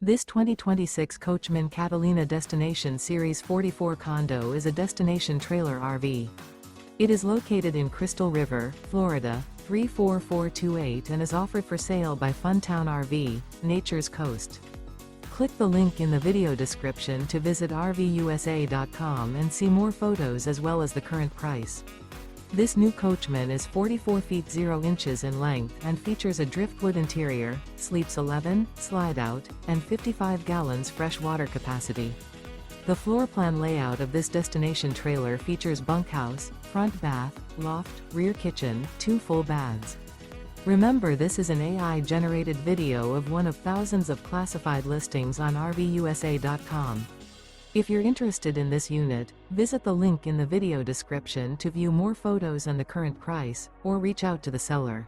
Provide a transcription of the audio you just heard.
This 2026 Coachmen Catalina Destination Series 44 condo is a destination trailer RV. It is located in Crystal River, Florida, 34428 and is offered for sale by Funtown RV, Nature's Coast. Click the link in the video description to visit RVUSA.com and see more photos as well as the current price. This new Coachmen is 44 feet 0 inches in length and features a driftwood interior, sleeps 11, slide-out, and 55 gallons fresh water capacity. The floor plan layout of this destination trailer features bunkhouse, front bath, loft, rear kitchen, 2 full baths. Remember, this is an AI-generated video of one of thousands of classified listings on RVUSA.com. If you're interested in this unit, visit the link in the video description to view more photos and the current price, or reach out to the seller.